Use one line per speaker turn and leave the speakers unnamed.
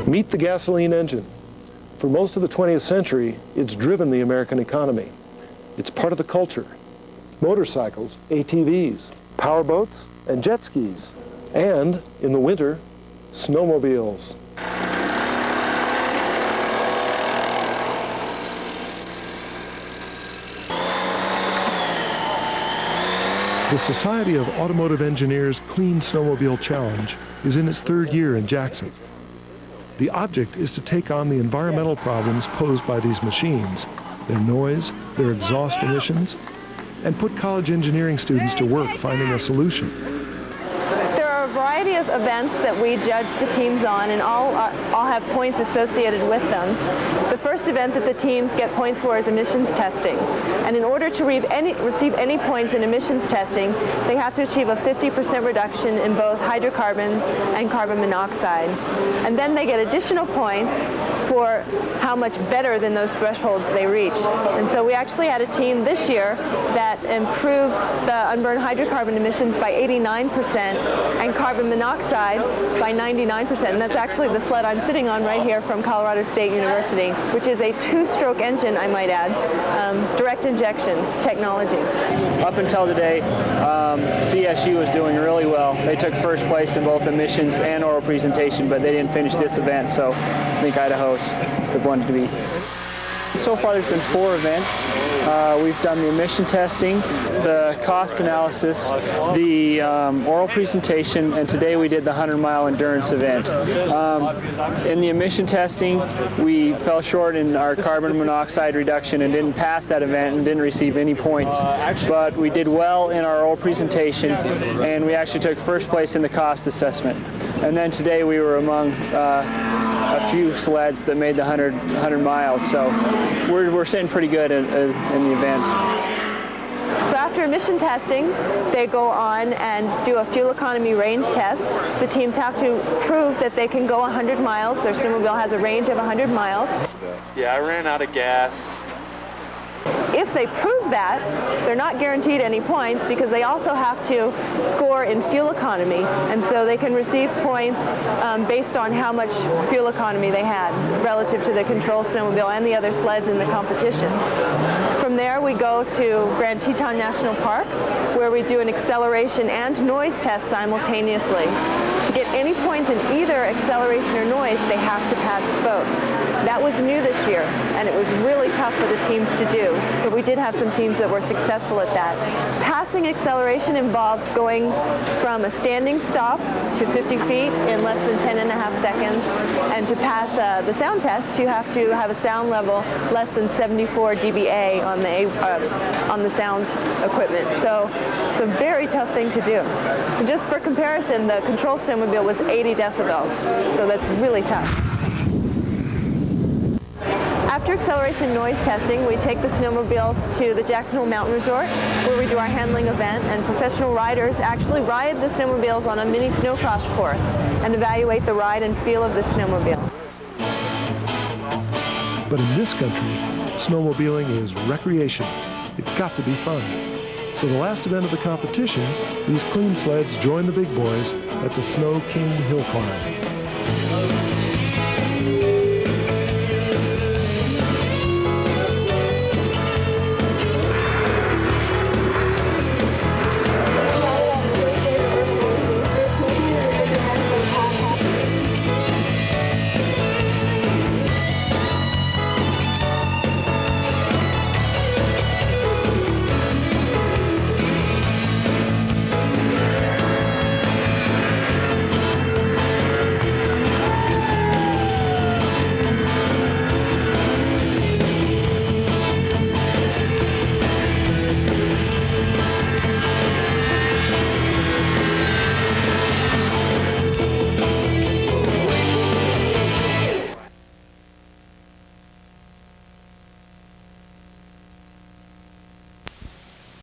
Meet the gasoline engine. For most of the 20th century, it's driven the American economy. It's part of the culture. Motorcycles, ATVs, powerboats, and jet skis. And, in the winter, snowmobiles. The Society of Automotive Engineers Clean Snowmobile Challenge is in its third year in Jackson. The object is to take on the environmental problems posed by these machines, their noise, their exhaust emissions, and put college engineering students to work finding a solution.
There are a variety of events that we judge the teams on, and all have points associated with them. The first event that the teams get points for is emissions testing. And in order to receive any points in emissions testing, they have to achieve a 50% reduction in both hydrocarbons and carbon monoxide. And then they get additional points for how much better than those thresholds they reach. And so we actually had a team this year that improved the unburned hydrocarbon emissions by 89% and carbon monoxide by 99%. And that's actually the sled I'm sitting on right here from Colorado State University, which is a two-stroke engine, I might add, direct injection technology.
Up until today, CSU was doing really well. They took first place in both emissions and oral presentation, but they didn't finish this event, so I think Idaho's the one to beat. So far there's been 4 events. We've done the emission testing, the cost analysis, the oral presentation, and today we did the 100-mile endurance event. In the emission testing, we fell short in our carbon monoxide reduction and didn't pass that event and didn't receive any points. But we did well in our oral presentation, and we actually took first place in the cost assessment. And then today we were among a few sleds that made the 100 miles, so we're sitting pretty good in the event.
So after emission testing, they go on and do a fuel economy range test. The teams have to prove that they can go 100 miles. Their snowmobile has a range of 100 miles.
Yeah, I ran out of gas.
If they prove that, they're not guaranteed any points because they also have to score in fuel economy, and so they can receive points based on how much fuel economy they had relative to the control snowmobile and the other sleds in the competition. From there we go to Grand Teton National Park, where we do an acceleration and noise test simultaneously. To get any points in either acceleration or noise, they have to pass both. That was new this year, and it was really tough for the teams to do, but we did have some teams that were successful at that. Passing acceleration involves going from a standing stop to 50 feet in less than 10.5 seconds, and to pass the sound test, you have to have a sound level less than 74 dBA on the sound equipment. So it's a very tough thing to do. And just for comparison, the control snowmobile was 80 decibels, so that's really tough. After acceleration noise testing, we take the snowmobiles to the Jackson Hole Mountain Resort, where we do our handling event, and professional riders actually ride the snowmobiles on a mini snowcross course and evaluate the ride and feel of the snowmobile.
But in this country, snowmobiling is recreation. It's got to be fun. So the last event of the competition, these clean sleds join the big boys at the Snow King Hill Climb.